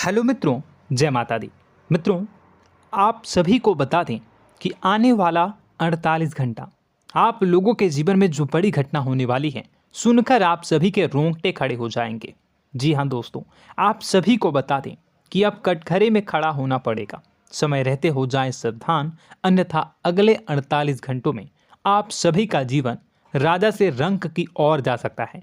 Hello मित्रों, जय माता दी। मित्रों, आप सभी को बता दें कि आने वाला 48 घंटा आप लोगों के जीवन में जो बड़ी घटना होने वाली है, सुनकर आप सभी के रोंगटे खड़े हो जाएंगे। जी हाँ दोस्तों, आप सभी को बता दें कि अब कटघरे में खड़ा होना पड़ेगा। समय रहते हो जाएं सावधान, अन्यथा अगले 48 घंटों में आप सभी का जीवन राजा से रंक की ओर जा सकता है।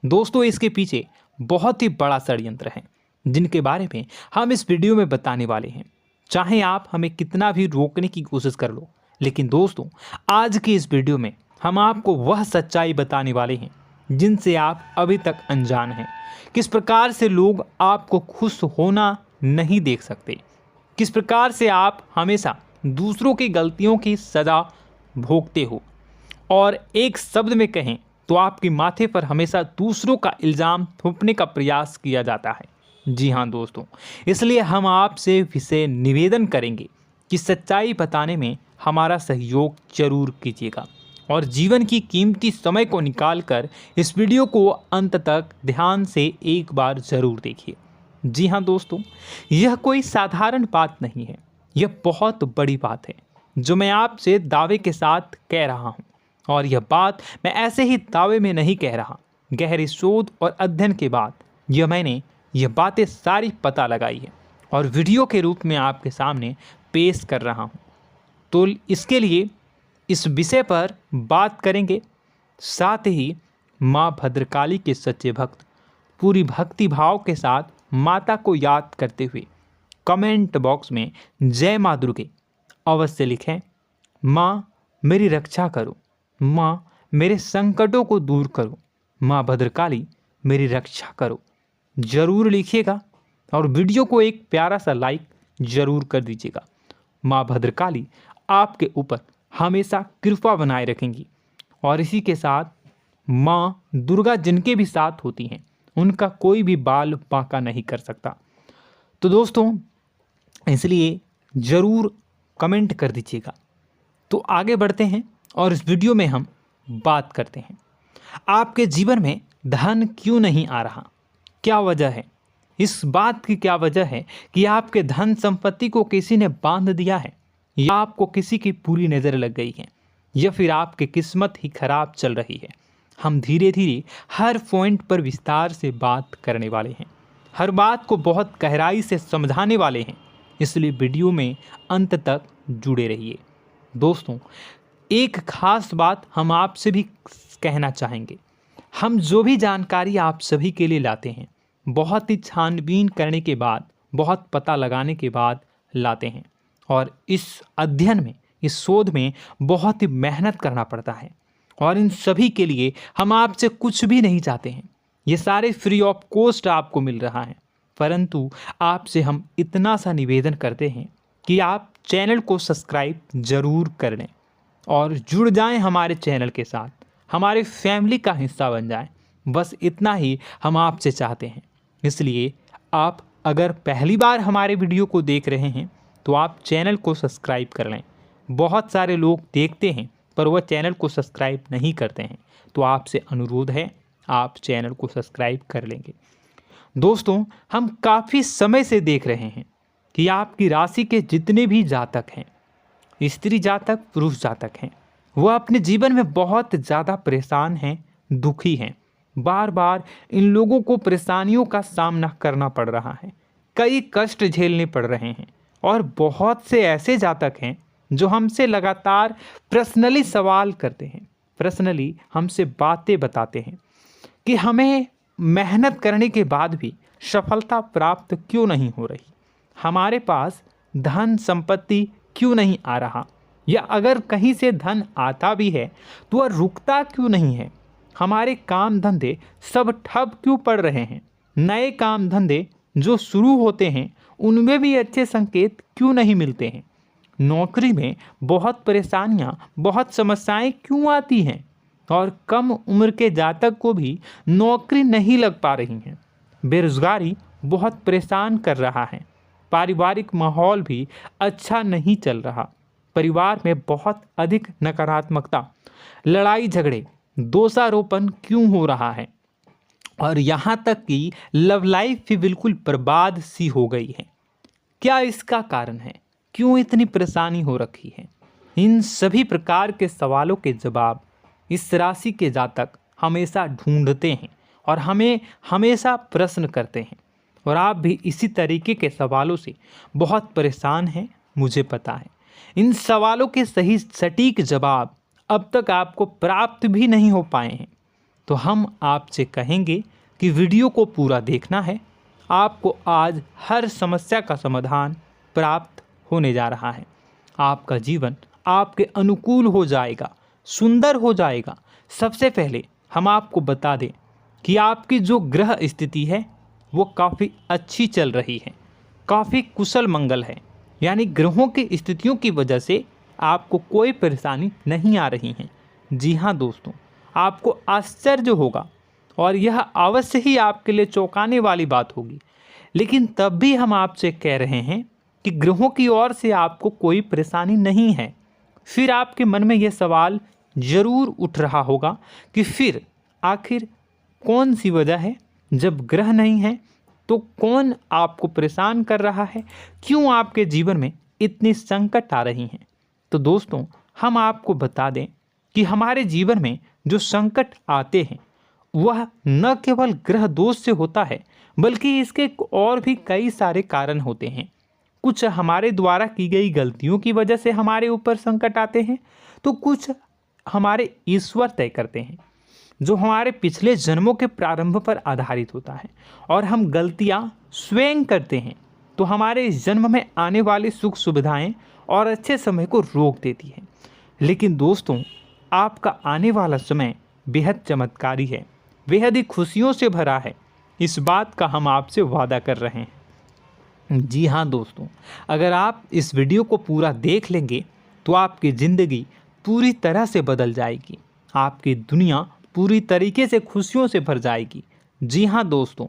दोस्तों, इसके पीछे बहुत ही बड़ा षड्यंत्र है जिनके बारे में हम इस वीडियो में बताने वाले हैं। चाहे आप हमें कितना भी रोकने की कोशिश कर लो, लेकिन दोस्तों आज की इस वीडियो में हम आपको वह सच्चाई बताने वाले हैं जिनसे आप अभी तक अनजान हैं। किस प्रकार से लोग आपको खुश होना नहीं देख सकते, किस प्रकार से आप हमेशा दूसरों की गलतियों की सज़ा भोगते हो, और एक शब्द में कहें तो आपके माथे पर हमेशा दूसरों का इल्ज़ाम थोपने का प्रयास किया जाता है। जी हाँ दोस्तों, इसलिए हम आपसे विशेष निवेदन करेंगे कि सच्चाई बताने में हमारा सहयोग जरूर कीजिएगा और जीवन की कीमती समय को निकालकर इस वीडियो को अंत तक ध्यान से एक बार ज़रूर देखिए। जी हाँ दोस्तों, यह कोई साधारण बात नहीं है, यह बहुत बड़ी बात है जो मैं आपसे दावे के साथ कह रहा हूँ। और यह बात मैं ऐसे ही दावे में नहीं कह रहा, गहरी शोध और अध्ययन के बाद मैंने यह बातें सारी पता लगाई है और वीडियो के रूप में आपके सामने पेश कर रहा हूँ। तो इसके लिए इस विषय पर बात करेंगे। साथ ही माँ भद्रकाली के सच्चे भक्त पूरी भक्ति भाव के साथ माता को याद करते हुए कमेंट बॉक्स में जय माँ दुर्गे अवश्य लिखें। माँ मेरी रक्षा करो, माँ मेरे संकटों को दूर करो, माँ भद्रकाली मेरी रक्षा करो, ज़रूर लिखिएगा और वीडियो को एक प्यारा सा लाइक ज़रूर कर दीजिएगा। माँ भद्रकाली आपके ऊपर हमेशा कृपा बनाए रखेंगी और इसी के साथ माँ दुर्गा जिनके भी साथ होती हैं उनका कोई भी बाल बांका नहीं कर सकता। तो दोस्तों, इसलिए ज़रूर कमेंट कर दीजिएगा। तो आगे बढ़ते हैं और इस वीडियो में हम बात करते हैं, आपके जीवन में धन क्यों नहीं आ रहा, क्या वजह है। इस बात की क्या वजह है कि आपके धन संपत्ति को किसी ने बांध दिया है, या आपको किसी की पूरी नज़र लग गई है, या फिर आपकी किस्मत ही खराब चल रही है। हम धीरे धीरे हर पॉइंट पर विस्तार से बात करने वाले हैं, हर बात को बहुत गहराई से समझाने वाले हैं, इसलिए वीडियो में अंत तक जुड़े रहिए। दोस्तों, एक खास बात हम आपसे भी कहना चाहेंगे, हम जो भी जानकारी आप सभी के लिए लाते हैं बहुत ही छानबीन करने के बाद, बहुत पता लगाने के बाद लाते हैं, और इस अध्ययन में, इस शोध में बहुत ही मेहनत करना पड़ता है। और इन सभी के लिए हम आपसे कुछ भी नहीं चाहते हैं, ये सारे फ्री ऑफ कॉस्ट आपको मिल रहा है, परंतु आपसे हम इतना सा निवेदन करते हैं कि आप चैनल को सब्सक्राइब ज़रूर कर लें और जुड़ जाएं हमारे चैनल के साथ, हमारे फैमिली का हिस्सा बन जाएं। बस इतना ही हम आपसे चाहते हैं। इसलिए आप अगर पहली बार हमारे वीडियो को देख रहे हैं तो आप चैनल को सब्सक्राइब कर लें। बहुत सारे लोग देखते हैं पर वह चैनल को सब्सक्राइब नहीं करते हैं, तो आपसे अनुरोध है आप चैनल को सब्सक्राइब कर लेंगे। दोस्तों, हम काफ़ी समय से देख रहे हैं कि आपकी राशि के जितने भी जातक हैं, स्त्री जातक पुरुष जातक हैं, वह अपने जीवन में बहुत ज़्यादा परेशान हैं, दुखी हैं। बार बार इन लोगों को परेशानियों का सामना करना पड़ रहा है, कई कष्ट झेलने पड़ रहे हैं, और बहुत से ऐसे जातक हैं जो हमसे लगातार पर्सनली सवाल करते हैं, पर्सनली हमसे बातें बताते हैं कि हमें मेहनत करने के बाद भी सफलता प्राप्त क्यों नहीं हो रही, हमारे पास धन संपत्ति क्यों नहीं आ रहा, या अगर कहीं से धन आता भी है तो वह रुकता क्यों नहीं है, हमारे काम धंधे सब ठप क्यों पड़ रहे हैं, नए काम धंधे जो शुरू होते हैं उनमें भी अच्छे संकेत क्यों नहीं मिलते हैं, नौकरी में बहुत परेशानियां, बहुत समस्याएं क्यों आती हैं, और कम उम्र के जातक को भी नौकरी नहीं लग पा रही हैं, बेरोजगारी बहुत परेशान कर रहा है, पारिवारिक माहौल भी अच्छा नहीं चल रहा, परिवार में बहुत अधिक नकारात्मकता, लड़ाई झगड़े, दोषारोपण क्यों हो रहा है, और यहाँ तक कि लव लाइफ भी बिल्कुल बर्बाद सी हो गई है। क्या इसका कारण है? क्यों इतनी परेशानी हो रखी है? इन सभी प्रकार के सवालों के जवाब इस राशि के जातक हमेशा ढूंढते हैं और हमें हमेशा प्रश्न करते हैं। और आप भी इसी तरीके के सवालों से बहुत परेशान हैं, मुझे पता है। इन सवालों के सही सटीक जवाब अब तक आपको प्राप्त भी नहीं हो पाए हैं, तो हम आपसे कहेंगे कि वीडियो को पूरा देखना है। आपको आज हर समस्या का समाधान प्राप्त होने जा रहा है। आपका जीवन आपके अनुकूल हो जाएगा, सुंदर हो जाएगा। सबसे पहले हम आपको बता दें कि आपकी जो ग्रह स्थिति है वो काफ़ी अच्छी चल रही है, काफ़ी कुशल मंगल है। यानी ग्रहों की स्थितियों की वजह से आपको कोई परेशानी नहीं आ रही है। जी हाँ दोस्तों, आपको आश्चर्य होगा और यह अवश्य ही आपके लिए चौंकाने वाली बात होगी, लेकिन तब भी हम आपसे कह रहे हैं कि ग्रहों की ओर से आपको कोई परेशानी नहीं है। फिर आपके मन में यह सवाल जरूर उठ रहा होगा कि फिर आखिर कौन सी वजह है? जब ग्रह नहीं है तो कौन आपको परेशान कर रहा है? क्यों आपके जीवन में इतनी संकट आ रही हैं? तो दोस्तों, हम आपको बता दें कि हमारे जीवन में जो संकट आते हैं वह न केवल ग्रह दोष से होता है, बल्कि इसके और भी कई सारे कारण होते हैं। कुछ हमारे द्वारा की गई गलतियों की वजह से हमारे ऊपर संकट आते हैं, तो कुछ हमारे ईश्वर तय करते हैं, जो हमारे पिछले जन्मों के प्रारंभ पर आधारित होता है। और हम गलतियां स्वयं करते हैं तो हमारे इस जन्म में आने वाली सुख सुविधाएं और अच्छे समय को रोक देती है। लेकिन दोस्तों, आपका आने वाला समय बेहद चमत्कारी है, बेहद ही खुशियों से भरा है। इस बात का हम आपसे वादा कर रहे हैं। जी हाँ दोस्तों, अगर आप इस वीडियो को पूरा देख लेंगे तो आपकी ज़िंदगी पूरी तरह से बदल जाएगी, आपकी दुनिया पूरी तरीके से खुशियों से भर जाएगी। जी हाँ दोस्तों,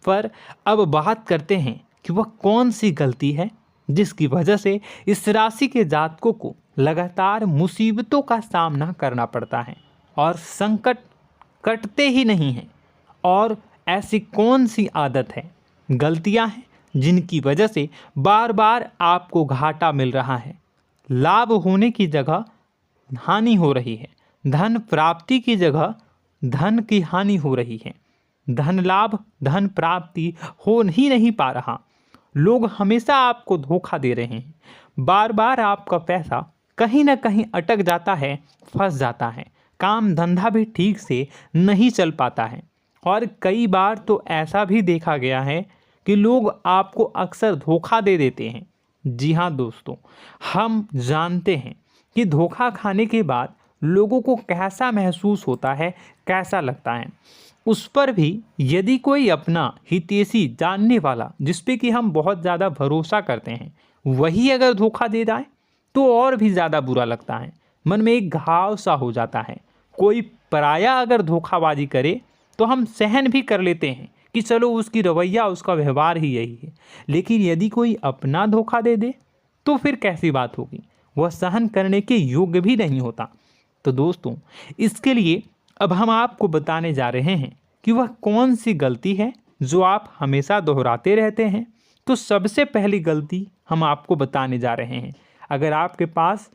पर अब बात करते हैं कि वह कौन सी गलती है जिसकी वजह से इस राशि के जातकों को लगातार मुसीबतों का सामना करना पड़ता है और संकट कटते ही नहीं हैं। और ऐसी कौन सी आदत है, गलतियां हैं जिनकी वजह से बार बार आपको घाटा मिल रहा है, लाभ होने की जगह हानि हो रही है, धन प्राप्ति की जगह धन की हानि हो रही है, धन लाभ धन प्राप्ति हो ही नहीं पा रहा, लोग हमेशा आपको धोखा दे रहे हैं, बार बार आपका पैसा कहीं ना कहीं अटक जाता है, फंस जाता है, काम धंधा भी ठीक से नहीं चल पाता है। और कई बार तो ऐसा भी देखा गया है कि लोग आपको अक्सर धोखा दे देते हैं। जी हाँ दोस्तों, हम जानते हैं कि धोखा खाने के बाद लोगों को कैसा महसूस होता है, कैसा लगता है। उस पर भी यदि कोई अपना हितैषी जानने वाला, जिस पे कि हम बहुत ज़्यादा भरोसा करते हैं, वही अगर धोखा दे जाए तो और भी ज़्यादा बुरा लगता है, मन में एक घाव सा हो जाता है। कोई पराया अगर धोखाबाजी करे तो हम सहन भी कर लेते हैं कि चलो उसकी रवैया, उसका व्यवहार ही यही है। लेकिन यदि कोई अपना धोखा दे दे तो फिर कैसी बात होगी, वह सहन करने के योग्य भी नहीं होता। तो दोस्तों, इसके लिए अब हम आपको बताने जा रहे हैं कि वह कौन सी गलती है जो आप हमेशा दोहराते रहते हैं। तो सबसे पहली गलती हम आपको बताने जा रहे हैं। अगर आपके पास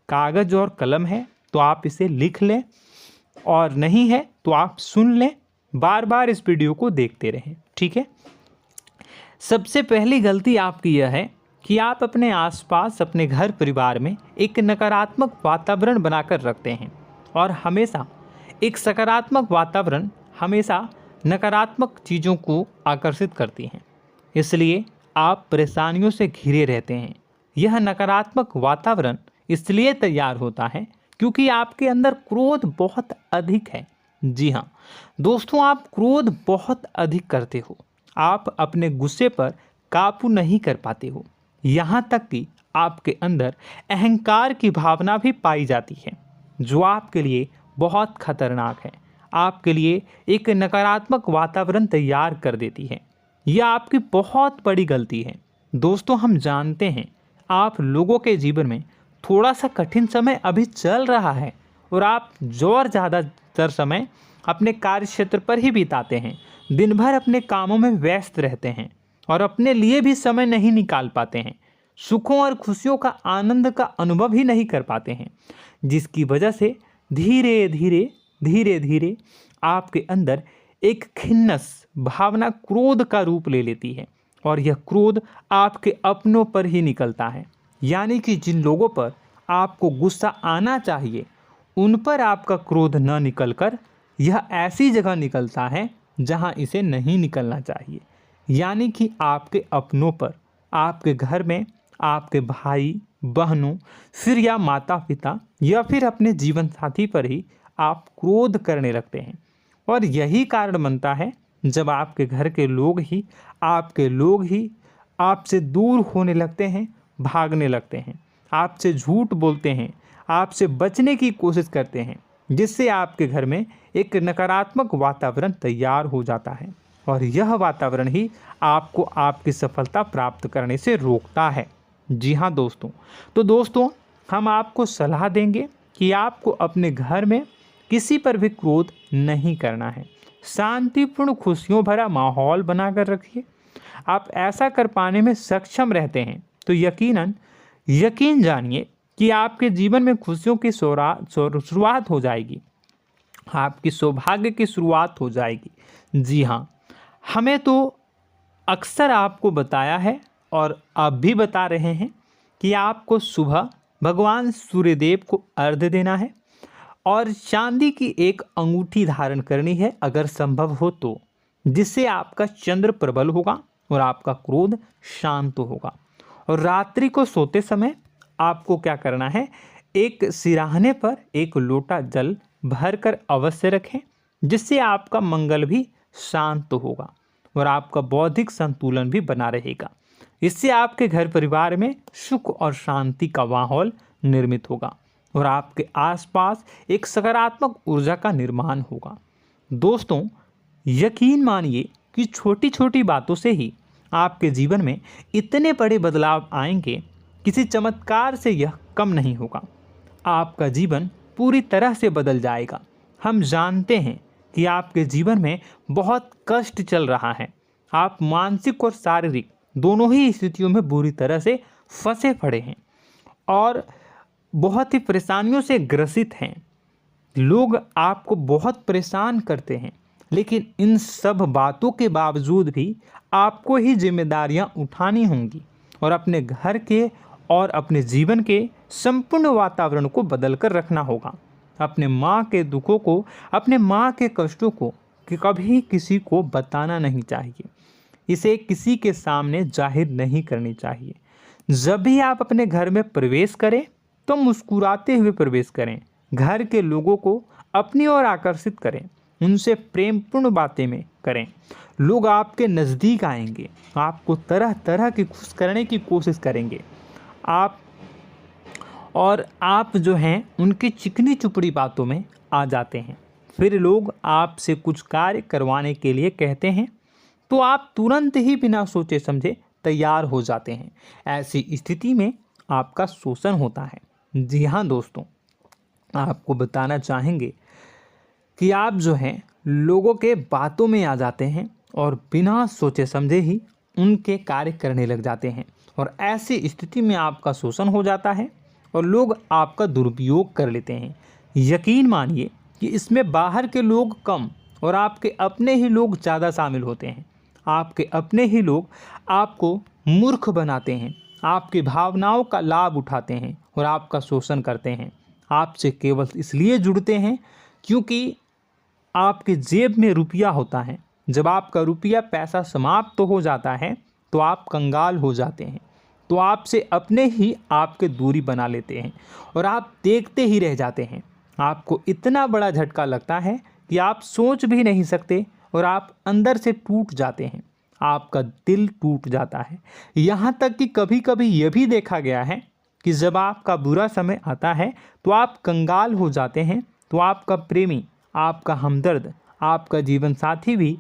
कागज़ और कलम है तो आप इसे लिख लें, और नहीं है तो आप सुन लें, बार बार इस वीडियो को देखते रहें, ठीक है। सबसे पहली गलती आपकी यह है कि आप अपने आसपास, अपने घर परिवार में एक नकारात्मक वातावरण बनाकर रखते हैं, और हमेशा एक सकारात्मक वातावरण हमेशा नकारात्मक चीज़ों को आकर्षित करती हैं। इसलिए आप परेशानियों से घिरे रहते हैं। यह नकारात्मक वातावरण इसलिए तैयार होता है क्योंकि आपके अंदर क्रोध बहुत अधिक है। जी हाँ दोस्तों, आप क्रोध बहुत अधिक करते हो, आप अपने गुस्से पर काबू नहीं कर पाते हो, यहाँ तक कि आपके अंदर अहंकार की भावना भी पाई जाती है, जो आपके लिए बहुत खतरनाक है, आपके लिए एक नकारात्मक वातावरण तैयार कर देती है। यह आपकी बहुत बड़ी गलती है। दोस्तों, हम जानते हैं आप लोगों के जीवन में थोड़ा सा कठिन समय अभी चल रहा है, और आप जो और ज़्यादातर समय अपने कार्य क्षेत्र पर ही बिताते हैं, दिन भर अपने कामों में व्यस्त रहते हैं और अपने लिए भी समय नहीं निकाल पाते हैं, सुखों और खुशियों का आनंद का अनुभव ही नहीं कर पाते हैं, जिसकी वजह से धीरे धीरे धीरे धीरे आपके अंदर एक खिन्नस भावना क्रोध का रूप ले लेती है और यह क्रोध आपके अपनों पर ही निकलता है। यानी कि जिन लोगों पर आपको गुस्सा आना चाहिए उन पर आपका क्रोध न निकलकर यह ऐसी जगह निकलता है जहां इसे नहीं निकलना चाहिए। यानी कि आपके अपनों पर, आपके घर में, आपके भाई बहनों, फिर या माता पिता या फिर अपने जीवन साथी पर ही आप क्रोध करने लगते हैं। और यही कारण बनता है जब आपके घर के लोग ही आपसे दूर होने लगते हैं, भागने लगते हैं, आपसे झूठ बोलते हैं, आपसे बचने की कोशिश करते हैं, जिससे आपके घर में एक नकारात्मक वातावरण तैयार हो जाता है और यह वातावरण ही आपको आपकी सफलता प्राप्त करने से रोकता है। जी हाँ दोस्तों, तो दोस्तों हम आपको सलाह देंगे कि आपको अपने घर में किसी पर भी क्रोध नहीं करना है। शांतिपूर्ण खुशियों भरा माहौल बनाकर रखिए। आप ऐसा कर पाने में सक्षम रहते हैं तो यकीन जानिए कि आपके जीवन में खुशियों की शुरुआत हो जाएगी, आपकी सौभाग्य की शुरुआत हो जाएगी। जी हाँ, हमें तो अक्सर आपको बताया है और अब भी बता रहे हैं कि आपको सुबह भगवान सूर्यदेव को अर्घ्य देना है और चांदी की एक अंगूठी धारण करनी है अगर संभव हो तो, जिससे आपका चंद्र प्रबल होगा और आपका क्रोध शांत होगा। और रात्रि को सोते समय आपको क्या करना है, एक सिराहने पर एक लोटा जल भरकर अवश्य रखें, जिससे आपका मंगल भी शांत होगा और आपका बौद्धिक संतुलन भी बना रहेगा। इससे आपके घर परिवार में सुख और शांति का माहौल निर्मित होगा और आपके आसपास एक सकारात्मक ऊर्जा का निर्माण होगा। दोस्तों यकीन मानिए कि छोटी छोटी बातों से ही आपके जीवन में इतने बड़े बदलाव आएंगे, किसी चमत्कार से यह कम नहीं होगा। आपका जीवन पूरी तरह से बदल जाएगा। हम जानते हैं कि आपके जीवन में बहुत कष्ट चल रहा है, आप मानसिक और शारीरिक दोनों ही स्थितियों में बुरी तरह से फंसे पड़े हैं और बहुत ही परेशानियों से ग्रसित हैं। लोग आपको बहुत परेशान करते हैं, लेकिन इन सब बातों के बावजूद भी आपको ही जिम्मेदारियां उठानी होंगी और अपने घर के और अपने जीवन के संपूर्ण वातावरण को बदल कर रखना होगा। अपने माँ के दुखों को, अपने माँ के कष्टों को कभी किसी को बताना नहीं चाहिए, इसे किसी के सामने जाहिर नहीं करनी चाहिए। जब भी आप अपने घर में प्रवेश करें तो मुस्कुराते हुए प्रवेश करें, घर के लोगों को अपनी ओर आकर्षित करें, उनसे प्रेमपूर्ण बातें में करें। लोग आपके नज़दीक आएंगे, आपको तरह तरह की खुश करने की कोशिश करेंगे। आप जो हैं उनकी चिकनी चुपड़ी बातों में आ जाते हैं। फिर लोग आपसे कुछ कार्य करवाने के लिए कहते हैं तो आप तुरंत ही बिना सोचे समझे तैयार हो जाते हैं। ऐसी स्थिति में आपका शोषण होता है। जी हाँ दोस्तों, आपको बताना चाहेंगे कि आप जो हैं लोगों के बातों में आ जाते हैं और बिना सोचे समझे ही उनके कार्य करने लग जाते हैं और ऐसी स्थिति में आपका शोषण हो जाता है और लोग आपका दुरुपयोग कर लेते हैं। यकीन मानिए कि इसमें बाहर के लोग कम और आपके अपने ही लोग ज़्यादा शामिल होते हैं। आपके अपने ही लोग आपको मूर्ख बनाते हैं, आपकी भावनाओं का लाभ उठाते हैं और आपका शोषण करते हैं। आपसे केवल इसलिए जुड़ते हैं क्योंकि आपके जेब में रुपया होता है। जब आपका रुपया पैसा समाप्त हो जाता है तो आप कंगाल हो जाते हैं, तो आपसे अपने ही आपके दूरी बना लेते हैं और आप देखते ही रह जाते हैं। आपको इतना बड़ा झटका लगता है कि आप सोच भी नहीं सकते और आप अंदर से टूट जाते हैं, आपका दिल टूट जाता है। यहाँ तक कि कभी कभी यह भी देखा गया है कि जब आपका बुरा समय आता है तो आप कंगाल हो जाते हैं, तो आपका प्रेमी, आपका हमदर्द, आपका जीवन साथी भी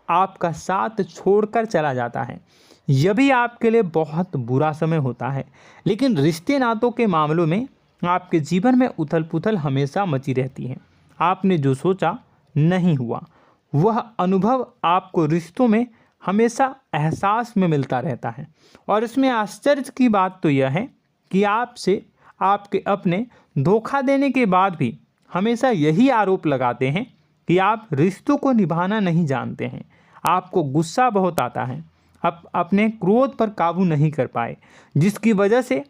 आपका साथ छोड़कर चला जाता है। यह भी आपके लिए बहुत बुरा समय होता है। लेकिन रिश्ते नातों के मामलों में आपके जीवन में उथल पुथल हमेशा मची रहती है। आपने जो सोचा नहीं हुआ। वह अनुभव आपको रिश्तों में हमेशा एहसास में मिलता रहता है। और इसमें आश्चर्य की बात तो यह है कि आपसे आपके अपने धोखा देने के बाद भी हमेशा यही आरोप लगाते हैं कि आप रिश्तों को निभाना नहीं जानते हैं। आपको गुस्सा बहुत आता है, आप अपने क्रोध पर काबू नहीं कर पाए, जिसकी वजह से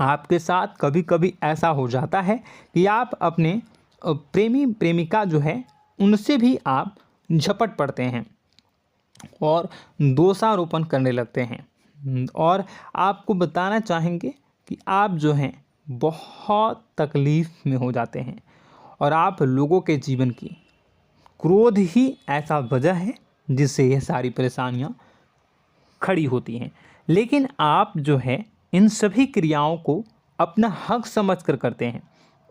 आपके साथ कभी कभी ऐसा हो जाता है कि आप अपने प्रेमी प्रेमिका जो है उनसे भी आप झपट पड़ते हैं और दोषारोपण करने लगते हैं। और आपको बताना चाहेंगे कि आप जो हैं बहुत तकलीफ़ में हो जाते हैं और आप लोगों के जीवन की क्रोध ही ऐसा वजह है जिससे ये सारी परेशानियां खड़ी होती हैं। लेकिन आप जो है इन सभी क्रियाओं को अपना हक समझकर करते हैं,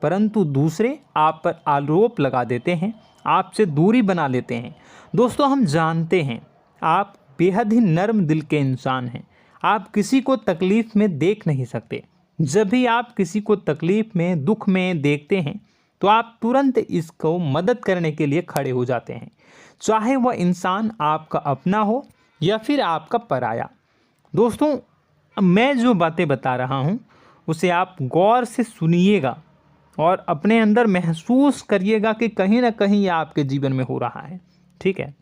परंतु दूसरे आप पर आरोप लगा देते हैं, आपसे दूरी बना लेते हैं। दोस्तों, हम जानते हैं आप बेहद ही नर्म दिल के इंसान हैं। आप किसी को तकलीफ़ में देख नहीं सकते। जब भी आप किसी को तकलीफ़ में, दुख में देखते हैं तो आप तुरंत इसको मदद करने के लिए खड़े हो जाते हैं, चाहे वह इंसान आपका अपना हो या फिर आपका पराया। दोस्तों, मैं जो बातें बता रहा हूँ उसे आप गौर से सुनिएगा और अपने अंदर महसूस करिएगा कि कहीं ना कहीं ये आपके जीवन में हो रहा है। ठीक है,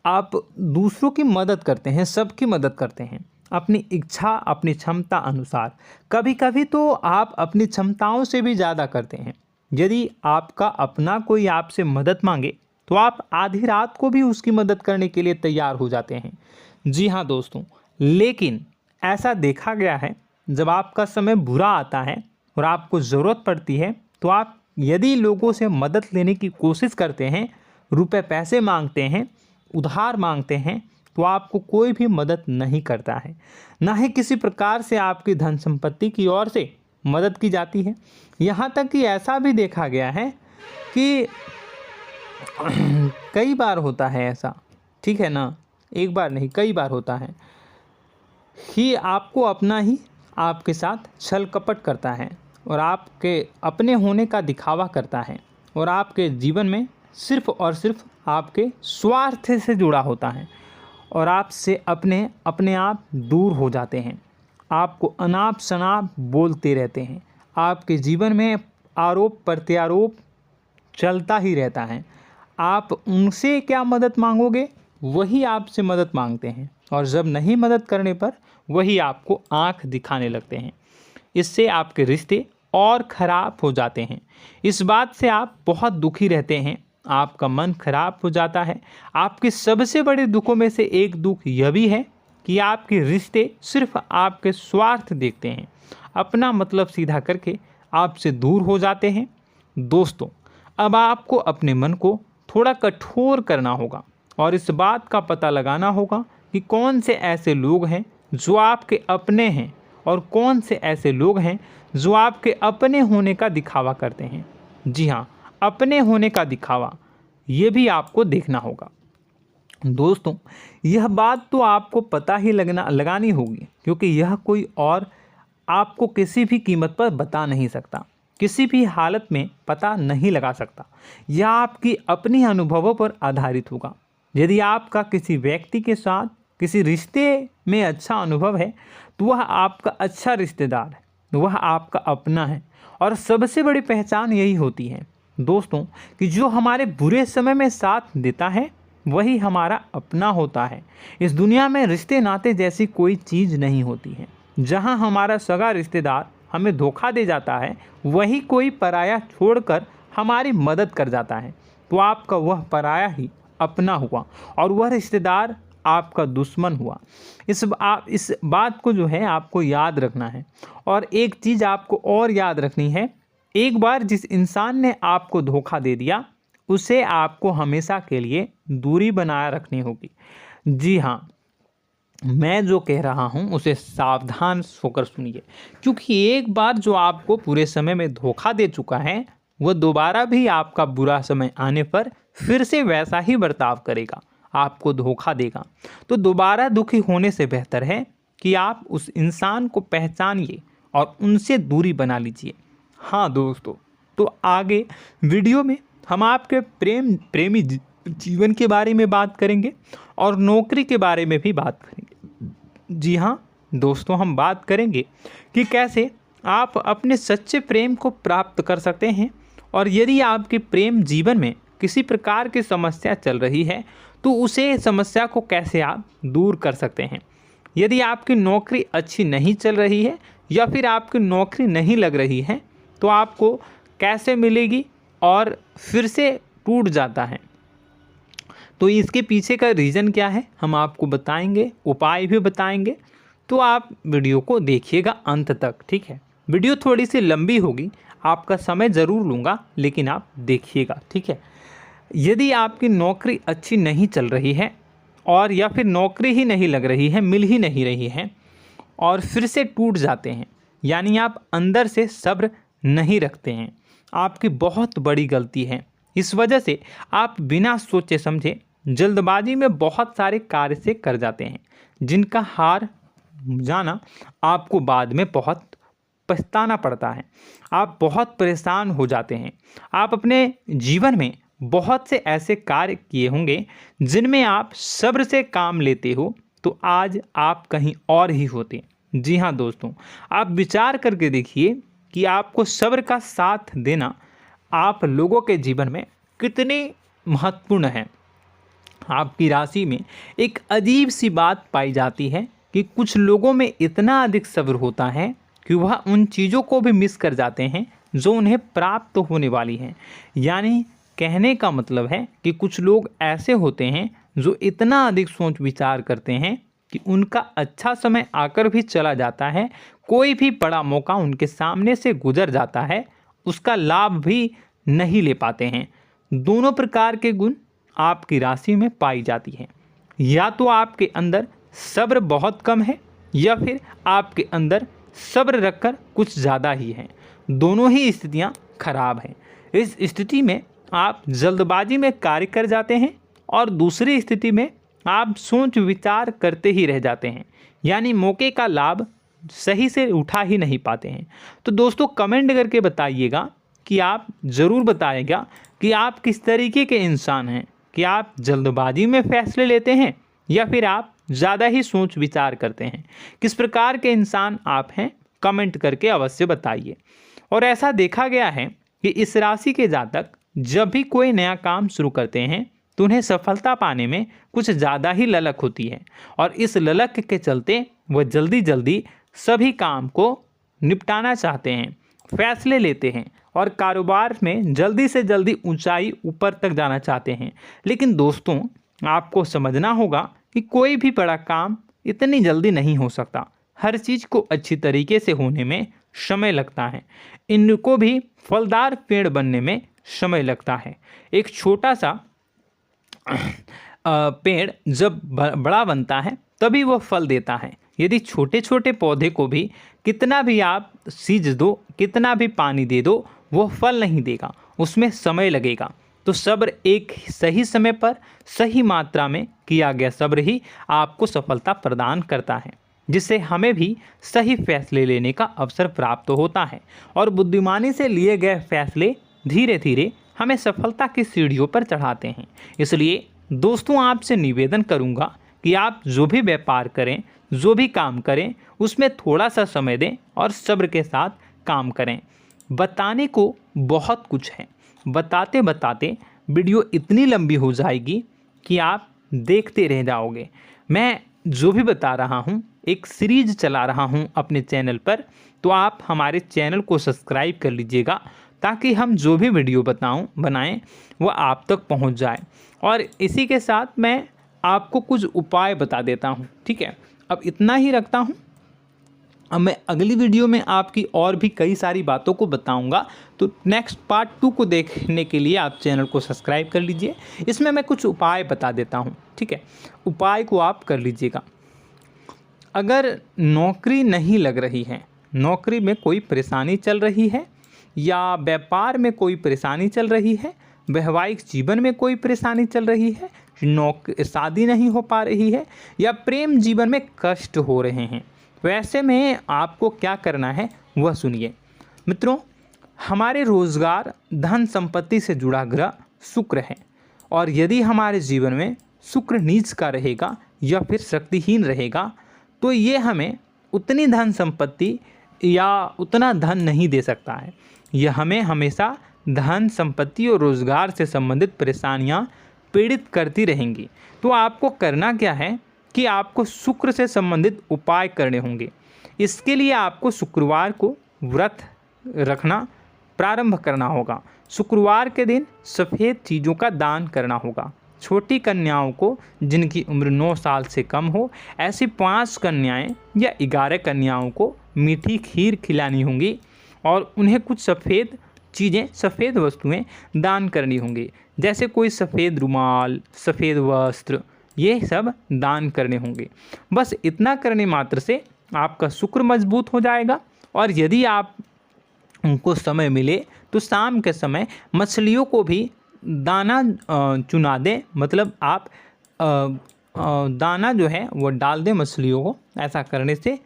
आप दूसरों की मदद करते हैं, सबकी मदद करते हैं अपनी इच्छा, अपनी क्षमता अनुसार। कभी कभी तो आप अपनी क्षमताओं से भी ज़्यादा करते हैं। यदि आपका अपना कोई आपसे मदद मांगे तो आप आधी रात को भी उसकी मदद करने के लिए तैयार हो जाते हैं। जी हाँ दोस्तों, लेकिन ऐसा देखा गया है जब आपका समय बुरा आता है और आपको ज़रूरत पड़ती है तो आप यदि लोगों से मदद लेने की कोशिश करते हैं, रुपए पैसे मांगते हैं, उधार मांगते हैं, तो आपको कोई भी मदद नहीं करता है। ना ही किसी प्रकार से आपकी धन संपत्ति की ओर से मदद की जाती है। यहाँ तक कि ऐसा भी देखा गया है कि कई बार होता है ऐसा, ठीक है ना, एक बार नहीं कई बार होता है कि आपको अपना ही आपके साथ छल कपट करता है और आपके अपने होने का दिखावा करता है और आपके जीवन में सिर्फ और सिर्फ आपके स्वार्थ से जुड़ा होता है और आपसे अपने आप दूर हो जाते हैं। आपको अनाप शनाप बोलते रहते हैं। आपके जीवन में आरोप प्रत्यारोप चलता ही रहता है। आप उनसे क्या मदद मांगोगे, वही आपसे मदद मांगते हैं और जब नहीं मदद करने पर वही आपको आंख दिखाने लगते हैं। इससे आपके रिश्ते और ख़राब हो जाते हैं। इस बात से आप बहुत दुखी रहते हैं, आपका मन खराब हो जाता है। आपके सबसे बड़े दुखों में से एक दुख यह भी है कि आपके रिश्ते सिर्फ आपके स्वार्थ देखते हैं, अपना मतलब सीधा करके आपसे दूर हो जाते हैं। दोस्तों, अब आपको अपने मन को थोड़ा कठोर करना होगा और इस बात का पता लगाना होगा कि कौन से ऐसे लोग हैं जो आपके अपने हैं और कौन से ऐसे लोग हैं जो आपके अपने होने का दिखावा करते हैं। जी हाँ, अपने होने का दिखावा, ये भी आपको देखना होगा। दोस्तों, यह बात तो आपको पता ही लगानी होगी, क्योंकि यह कोई और आपको किसी भी कीमत पर बता नहीं सकता, किसी भी हालत में पता नहीं लगा सकता। यह आपकी अपनी अनुभवों पर आधारित होगा। यदि आपका किसी व्यक्ति के साथ किसी रिश्ते में अच्छा अनुभव है तो वह आपका अच्छा रिश्तेदार है, वह आपका अपना है। और सबसे बड़ी पहचान यही होती है दोस्तों कि जो हमारे बुरे समय में साथ देता है वही हमारा अपना होता है। इस दुनिया में रिश्ते नाते जैसी कोई चीज़ नहीं होती है। जहां हमारा सगा रिश्तेदार हमें धोखा दे जाता है, वही कोई पराया छोड़कर हमारी मदद कर जाता है, तो आपका वह पराया ही अपना हुआ और वह रिश्तेदार आपका दुश्मन हुआ। इस बात को जो है आपको याद रखना है। और एक चीज़ आपको और याद रखनी है, एक बार जिस इंसान ने आपको धोखा दे दिया उसे आपको हमेशा के लिए दूरी बनाए रखनी होगी। जी हाँ, मैं जो कह रहा हूँ उसे सावधान होकर सुनिए, क्योंकि एक बार जो आपको पूरे समय में धोखा दे चुका है वह दोबारा भी आपका बुरा समय आने पर फिर से वैसा ही बर्ताव करेगा, आपको धोखा देगा। तो दोबारा दुखी होने से बेहतर है कि आप उस इंसान को पहचानिए और उनसे दूरी बना लीजिए। हाँ दोस्तों, तो आगे वीडियो में हम आपके प्रेमी जीवन के बारे में बात करेंगे और नौकरी के बारे में भी बात करेंगे। जी हाँ दोस्तों, हम बात करेंगे कि कैसे आप अपने सच्चे प्रेम को प्राप्त कर सकते हैं, और यदि आपके प्रेम जीवन में किसी प्रकार की समस्या चल रही है तो उसे समस्या को कैसे आप दूर कर सकते हैं। यदि आपकी नौकरी अच्छी नहीं चल रही है या फिर आपकी नौकरी नहीं लग रही है तो आपको कैसे मिलेगी और फिर से टूट जाता है, तो इसके पीछे का रीज़न क्या है हम आपको बताएंगे, उपाय भी बताएंगे। तो आप वीडियो को देखिएगा अंत तक, ठीक है। वीडियो थोड़ी सी लंबी होगी, आपका समय ज़रूर लूँगा, लेकिन आप देखिएगा, ठीक है। यदि आपकी नौकरी अच्छी नहीं चल रही है और या फिर नौकरी ही नहीं लग रही है, मिल ही नहीं रही है और फिर से टूट जाते हैं, यानी आप अंदर से सब्र नहीं रखते हैं, आपकी बहुत बड़ी गलती है। इस वजह से आप बिना सोचे समझे जल्दबाजी में बहुत सारे कार्य से कर जाते हैं, जिनका हार जाना आपको बाद में बहुत पछताना पड़ता है। आप बहुत परेशान हो जाते हैं। आप अपने जीवन में बहुत से ऐसे कार्य किए होंगे जिनमें आप सब्र से काम लेते हो, तो आज आप कहीं और ही होते। जी हाँ दोस्तों, आप विचार करके देखिए कि आपको सब्र का साथ देना आप लोगों के जीवन में कितनी महत्वपूर्ण है। आपकी राशि में एक अजीब सी बात पाई जाती है कि कुछ लोगों में इतना अधिक सब्र होता है कि वह उन चीज़ों को भी मिस कर जाते हैं जो उन्हें प्राप्त होने वाली हैं। यानी कहने का मतलब है कि कुछ लोग ऐसे होते हैं जो इतना अधिक सोच विचार करते हैं कि उनका अच्छा समय आकर भी चला जाता है, कोई भी बड़ा मौका उनके सामने से गुजर जाता है, उसका लाभ भी नहीं ले पाते हैं। दोनों प्रकार के गुण आपकी राशि में पाई जाती हैं। या तो आपके अंदर सब्र बहुत कम है या फिर आपके अंदर सब्र रखकर कुछ ज़्यादा ही है। दोनों ही स्थितियाँ खराब हैं। इस स्थिति में आप जल्दबाजी में कार्य कर जाते हैं और दूसरी स्थिति में आप सोच विचार करते ही रह जाते हैं, यानी मौके का लाभ सही से उठा ही नहीं पाते हैं। तो दोस्तों कमेंट करके बताइएगा कि आप ज़रूर बताइएगा कि आप किस तरीके के इंसान हैं, कि आप जल्दबाजी में फैसले लेते हैं या फिर आप ज़्यादा ही सोच विचार करते हैं। किस प्रकार के इंसान आप हैं, कमेंट करके अवश्य बताइए। और ऐसा देखा गया है कि इस राशि के जातक जब भी कोई नया काम शुरू करते हैं तो उन्हें सफलता पाने में कुछ ज़्यादा ही ललक होती है, और इस ललक के चलते वह जल्दी जल्दी सभी काम को निपटाना चाहते हैं, फैसले लेते हैं और कारोबार में जल्दी से जल्दी ऊंचाई ऊपर तक जाना चाहते हैं। लेकिन दोस्तों आपको समझना होगा कि कोई भी बड़ा काम इतनी जल्दी नहीं हो सकता। हर चीज़ को अच्छी तरीके से होने में समय लगता है। इनको भी फलदार पेड़ बनने में समय लगता है। एक छोटा सा पेड़ जब बड़ा बनता है तभी वो फल देता है। यदि छोटे छोटे पौधे को भी कितना भी आप सींच दो, कितना भी पानी दे दो, वो फल नहीं देगा, उसमें समय लगेगा। तो सब्र एक सही समय पर सही मात्रा में किया गया सब्र ही आपको सफलता प्रदान करता है, जिससे हमें भी सही फैसले लेने का अवसर प्राप्त होता है। और बुद्धिमानी से लिए गए फैसले धीरे धीरे हमें सफलता की सीढ़ियों पर चढ़ाते हैं। इसलिए दोस्तों आपसे निवेदन करूंगा कि आप जो भी व्यापार करें, जो भी काम करें, उसमें थोड़ा सा समय दें और सब्र के साथ काम करें। बताने को बहुत कुछ है, बताते बताते वीडियो इतनी लंबी हो जाएगी कि आप देखते रह जाओगे। मैं जो भी बता रहा हूँ एक सीरीज चला रहा हूँ अपने चैनल पर, तो आप हमारे चैनल को सब्सक्राइब कर लीजिएगा ताकि हम जो भी वीडियो बनाएं वो आप तक पहुँच जाए। और इसी के साथ मैं आपको कुछ उपाय बता देता हूँ, ठीक है। अब इतना ही रखता हूँ। अब मैं अगली वीडियो में आपकी और भी कई सारी बातों को बताऊंगा। तो नेक्स्ट पार्ट 2 को देखने के लिए आप चैनल को सब्सक्राइब कर लीजिए। इसमें मैं कुछ उपाय बता देता हूं, ठीक है। उपाय को आप कर लीजिएगा। अगर नौकरी नहीं लग रही है, नौकरी में कोई परेशानी चल रही है, या व्यापार में कोई परेशानी चल रही है, वैवाहिक जीवन में कोई परेशानी चल रही है, शादी नहीं हो पा रही है, या प्रेम जीवन में कष्ट हो रहे हैं, वैसे में आपको क्या करना है वह सुनिए। मित्रों, हमारे रोजगार धन संपत्ति से जुड़ा ग्रह शुक्र है, और यदि हमारे जीवन में शुक्र नीच का रहेगा या फिर शक्तिहीन रहेगा तो ये हमें उतनी धन संपत्ति या उतना धन नहीं दे सकता है। यह हमें हमेशा धन संपत्ति और रोजगार से संबंधित परेशानियां पीड़ित करती रहेंगी। तो आपको करना क्या है कि आपको शुक्र से संबंधित उपाय करने होंगे। इसके लिए आपको शुक्रवार को व्रत रखना प्रारंभ करना होगा। शुक्रवार के दिन सफ़ेद चीज़ों का दान करना होगा। छोटी कन्याओं को जिनकी उम्र 9 साल से कम हो, ऐसी 5 कन्याएं या 11 कन्याओं को मीठी खीर खिलानी होंगी और उन्हें कुछ सफ़ेद चीज़ें, सफ़ेद वस्तुएं दान करनी होंगी, जैसे कोई सफ़ेद रुमाल, सफ़ेद वस्त्र, ये सब दान करने होंगे। बस इतना करने मात्र से आपका शुक्र मजबूत हो जाएगा। और यदि आप उनको समय मिले तो शाम के समय मछलियों को भी दाना चुना दें, मतलब आप दाना जो है वो डाल दें मछलियों को। ऐसा करने से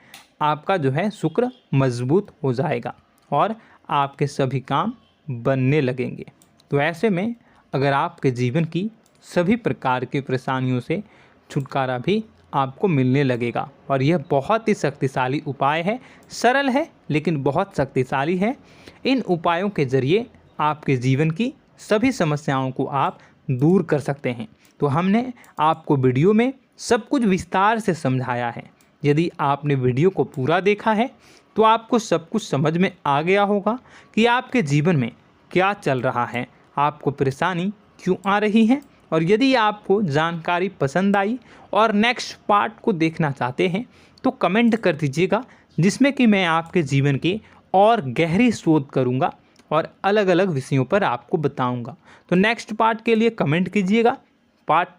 आपका जो है शुक्र मजबूत हो जाएगा और आपके सभी काम बनने लगेंगे। तो ऐसे में अगर आपके जीवन की सभी प्रकार की परेशानियों से छुटकारा भी आपको मिलने लगेगा। और यह बहुत ही शक्तिशाली उपाय है, सरल है लेकिन बहुत शक्तिशाली है। इन उपायों के ज़रिए आपके जीवन की सभी समस्याओं को आप दूर कर सकते हैं। तो हमने आपको वीडियो में सब कुछ विस्तार से समझाया है। यदि आपने वीडियो को पूरा देखा है तो आपको सब कुछ समझ में आ गया होगा कि आपके जीवन में क्या चल रहा है, आपको परेशानी क्यों आ रही है। और यदि आपको जानकारी पसंद आई और नेक्स्ट पार्ट को देखना चाहते हैं तो कमेंट कर दीजिएगा, जिसमें कि मैं आपके जीवन की और गहरी शोध करूंगा और अलग अलग विषयों पर आपको बताऊंगा। तो नेक्स्ट पार्ट के लिए कमेंट कीजिएगा, पार्ट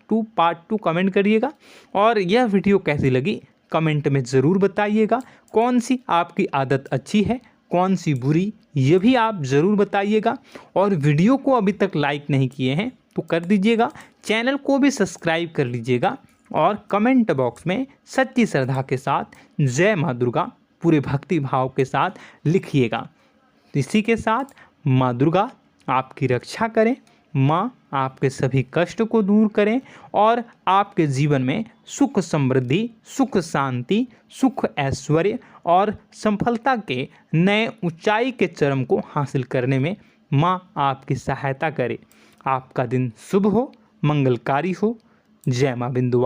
टू कमेंट करिएगा। और यह वीडियो कैसी लगी कमेंट में ज़रूर बताइएगा। कौन सी आपकी आदत अच्छी है, कौन सी बुरी, ये भी आप ज़रूर बताइएगा। और वीडियो को अभी तक लाइक नहीं किए हैं तो कर दीजिएगा, चैनल को भी सब्सक्राइब कर लीजिएगा और कमेंट बॉक्स में सच्ची श्रद्धा के साथ जय माँ दुर्गा पूरे भक्ति भाव के साथ लिखिएगा। इसी के साथ माँ दुर्गा आपकी रक्षा करें, माँ आपके सभी कष्ट को दूर करें और आपके जीवन में सुख समृद्धि, सुख शांति, सुख ऐश्वर्य और सफलता के नए ऊंचाई के चरम को हासिल करने में माँ आपकी सहायता करे। आपका दिन शुभ हो, मंगलकारी हो। जय माँ बिंदु।